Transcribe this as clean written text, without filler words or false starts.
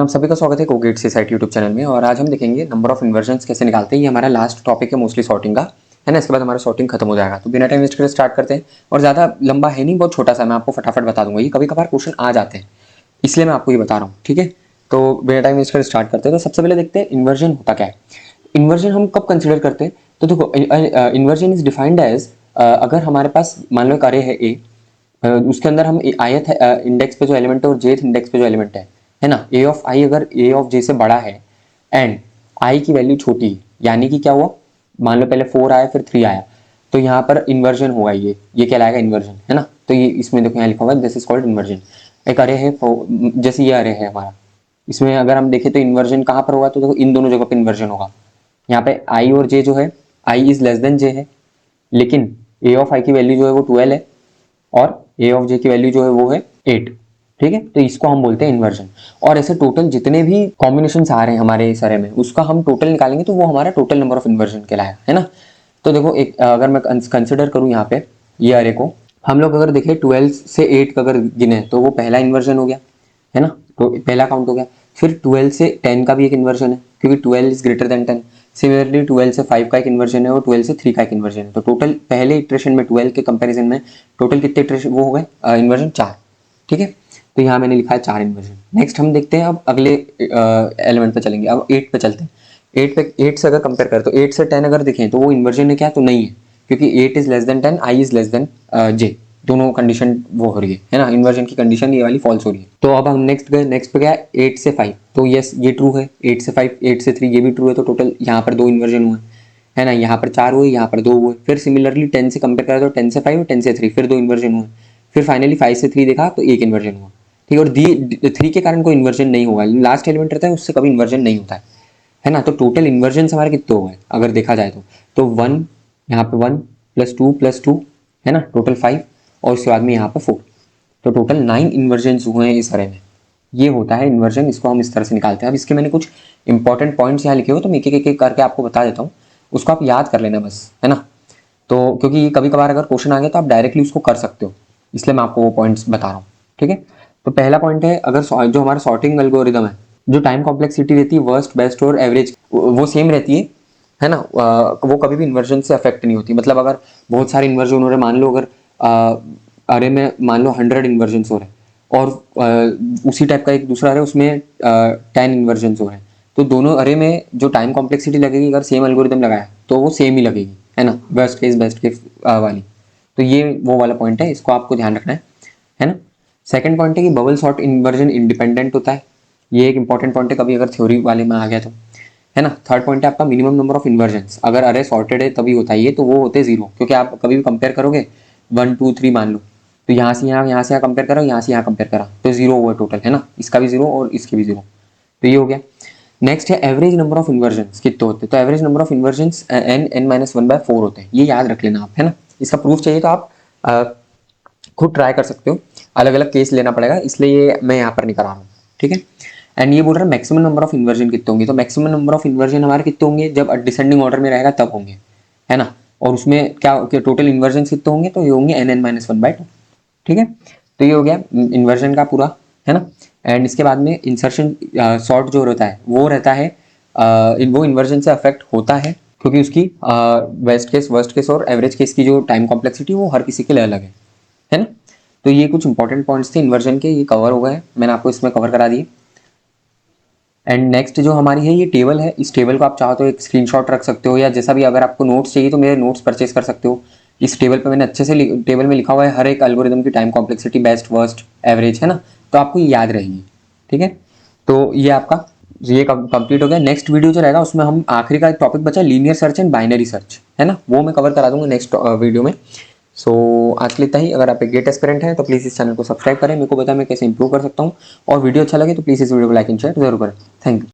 आप सभी का स्वागत है कोगेट से साइट यूट्यूब चैनल में। और आज हम देखेंगे नंबर ऑफ इन्वर्जन्स कैसे निकालते हैं। ये हमारा लास्ट टॉपिक है मोस्टली सॉर्टिंग का, है ना। इसके बाद हमारा सॉर्टिंग खत्म हो जाएगा। तो बिना टाइम वेस्ट करे स्टार्ट करते हैं। और ज़्यादा लंबा है नहीं, बहुत छोटा सा, मैं आपको फटाफट बता दूंगा। ये कभी कभार क्वेश्चन आ जाते हैं, इसलिए मैं आपको ये बता रहा हूँ, ठीक है। तो बिना टाइम वेस्ट करे स्टार्ट करते हैं। तो सबसे पहले देखते हैं इन्वर्जन होता क्या है। इन्वर्जन हम कब कंसिडर करते हैं, तो देखो इन्वर्जन इज डिफाइंड एज, अगर हमारे पास मान लो एक अरे है ए, उसके अंदर हम ith इंडेक्स पे जो एलिमेंट है और jth इंडेक्स पे जो एलिमेंट है ना, ए ऑफ आई अगर ए ऑफ जे से बड़ा है एंड आई की वैल्यू छोटी है, यानी कि क्या हुआ, मान लो पहले 4 आया फिर 3 आया, तो यहाँ पर इन्वर्जन होगा। ये कहलाएगा इन्वर्जन, है ना। तो ये इसमें देखो यहाँ लिखा हुआ है दिस इज कॉल्ड इन्वर्जन। एक अरे है, जैसे ये अरे है हमारा, इसमें अगर हम देखें तो इन्वर्जन कहाँ पर होगा, तो देखो इन दोनों जगह पे इन्वर्जन होगा। यहाँ पे आई और जे जो है, आई इज लेस देन जे है, लेकिन ए ऑफ आई की वैल्यू जो है वो 12 है और ए ऑफ जे की वैल्यू जो है वो है 8, ठीक है। तो इसको हम बोलते हैं इन्वर्जन। और ऐसे टोटल जितने भी कॉम्बिनेशन आ रहे हैं हमारे इस अरे में, उसका हम टोटल निकालेंगे तो वो हमारा टोटल नंबर ऑफ इन्वर्जन कहलाएगा, है ना। तो देखो एक अगर मैं कंसिडर करूं यहाँ पे ये अरे को, हम लोग अगर देखें 12 से 8 का अगर गिने तो वो पहला इन्वर्जन हो गया, है ना। तो पहला काउंट हो गया। फिर 12 से 10 का भी एक इन्वर्जन है, क्योंकि 12 इज ग्रेटर देन 10। सिमिलरली 12 से 5 का एक इन्वर्जन है और 12 से 3 का एक इन्वर्जन है। तो टोटल पहले इटरेशन में 12 के कंपैरिजन में टोटल कितने इटरेशन वो हो गए, इन्वर्जन 4, ठीक है। तो यहाँ मैंने लिखा है 4 इन्वर्जन। नेक्स्ट हम देखते हैं, अब अगले एलिमेंट पे चलेंगे। अब 8 पे चलते हैं। 8 से अगर कंपेयर करें तो 8 से 10 अगर देखें तो वो इन्वर्जन है क्या, तो नहीं है, क्योंकि 8 is less than 10, I is less than J, दोनों कंडीशन वो हो रही है ना। इन्वर्जन की कंडीशन ये वाली फॉल्स हो रही है। तो अब हम नेक्स्ट गए, नेक्स्ट पे गया 8 से 5, तो यस ये ट्रू है। 8 से 5, 8 से 3 ये भी ट्रू है। तो टोटल यहाँ पर 2 इन्वर्जन हुए, है ना। यहाँ पर 4 हुए, यहाँ पर 2 हुए। फिर सिमिलरली 10 से कंपेयर करें तो 10 से 5 और 10 से 3 फिर 2 इन्वर्जन हुए। फिर फाइनली 5 से 3 देखा तो एक इन्वर्जन हुआ, ठीक है। और 3 के कारण कोई इन्वर्जन नहीं होगा, लास्ट एलिमेंट रहता है उससे कभी इन्वर्जन नहीं होता है ना। तो टोटल इन्वर्जन हमारे कितने हो गए अगर देखा जाए तो 1, यहाँ पे 1 + 2 है ना, टोटल 5, और उसके बाद में यहाँ पे 4। तो टोटल 9 इन्वर्जन हुए हैं इस अरे में। ये होता है इन्वर्जन, इसको हम इस तरह से निकालते हैं। अब इसके मैंने कुछ इंपॉर्टेंट पॉइंट्स यहाँ लिखे हो, तो मैं एक करके आपको बता देता हूँ, उसको आप याद कर लेना बस, है ना। तो क्योंकि कभी कभार अगर क्वेश्चन आ गया तो आप डायरेक्टली उसको कर सकते हो, इसलिए मैं आपको वो पॉइंट्स बता रहा हूँ, ठीक है। तो पहला पॉइंट है, अगर जो हमारा सॉर्टिंग एल्गोरिदम है, जो टाइम कॉम्प्लेक्सिटी रहती है वर्स्ट, बेस्ट और एवरेज, वो सेम रहती है ना। वो कभी भी इन्वर्जन से अफेक्ट नहीं होती। मतलब अगर बहुत सारे इन्वर्जन हो रहे, मान लो अगर अरे में मान लो 100 इन्वर्जन हो रहे और उसी टाइप का एक दूसरा अरे उसमें 10 इन्वर्जन हो रहे हैं, तो दोनों अरे में जो टाइम कॉम्प्लेक्सिटी लगेगी, अगर सेम एल्गोरिदम लगाया तो वो सेम ही लगेगी, है ना, वर्स्ट केस बेस्ट केस वाली। तो ये वो वाला पॉइंट है, इसको आपको ध्यान रखना है ना। सेकंड पॉइंट है कि बबल सॉर्ट इन्वर्जन इंडिपेंडेंट होता है। ये एक इंपॉर्टेंट पॉइंट है, कभी अगर थ्योरी वाले में आ गया तो, है ना। थर्ड पॉइंट है आपका मिनिमम नंबर ऑफ इन्वर्जन्स, अगर अरे सॉर्टेड है तभी होता है ये, तो वो होते 0, क्योंकि आप कभी भी कंपेयर करोगे 1 2 3 मान लो, तो यहाँ से यहाँ कंपेयर करो, यहाँ से यहाँ कंपेयर करा तो 0 हुआ टोटल, है ना। इसका भी 0 और इसके भी 0, तो ये हो गया। नेक्स्ट है एवरेज नंबर ऑफ इन्वर्जन्स कितने होते हैं, तो एवरेज नंबर ऑफ इन्वर्जन्स n-1/4 होते हैं। ये याद रख लेना आप, है ना। इसका प्रूफ चाहिए तो आप खुद ट्राई कर सकते हो, अलग अलग केस लेना पड़ेगा, इसलिए ये मैं यहाँ पर नहीं करा रहा हूँ, ठीक है। एंड ये बोल रहा है मैक्सिमम नंबर ऑफ इन्वर्जन कितने होंगे, तो मैक्सिमम नंबर ऑफ इन्वर्जन हमारे कितने होंगे, जब डिसेंडिंग ऑर्डर में रहेगा तब होंगे, है ना। और उसमें क्या टोटल इन्वर्जन कितने होंगे, तो ये होंगे n-1/2, ठीक है। तो ये हो गया इन्वर्जन का पूरा, है ना। एंड इसके बाद में इंसर्शन सॉर्ट जो रहता है वो रहता है, वो इन्वर्जन से अफेक्ट होता है, क्योंकि उसकी बेस्ट केस, वर्स्ट केस और एवरेज केस की जो टाइम कॉम्प्लेक्सिटी वो हर किसी के लिए अलग है ना। तो ये कुछ इंपॉर्टेंट पॉइंट्स थे इन्वर्जन के, ये कवर हो गए, मैंने आपको इसमें कवर करा दिए। एंड नेक्स्ट जो हमारी है ये टेबल है, इस टेबल को आप चाहो तो एक स्क्रीनशॉट रख सकते हो, या जैसा भी अगर आपको नोट्स चाहिए तो मेरे नोट्स परचेस कर सकते हो। इस टेबल पे मैंने अच्छे से टेबल में लिखा हुआ है हर एक एल्गोरिदम की time complexity, best, worst, average, है ना। तो आपको ये याद रहेगी, ठीक है। तो ये आपका ये कंप्लीट हो गया। नेक्स्ट वीडियो जो रहेगा उसमें हम आखिरी का एक टॉपिक बचा linear search and binary search, है ना, वो मैं कवर करा दूंगा नेक्स्ट वीडियो में। सो आज के लिए इतना ही। अगर आप एक गेट एस्पिरेंट हैं तो प्लीज़ इस चैनल को सब्सक्राइब करें, मेरे को बताएं मैं कैसे इंप्रूव कर सकता हूँ। और वीडियो अच्छा लगे तो प्लीज़ इस वीडियो को लाइक एंड शेयर जरूर करें। Thank you.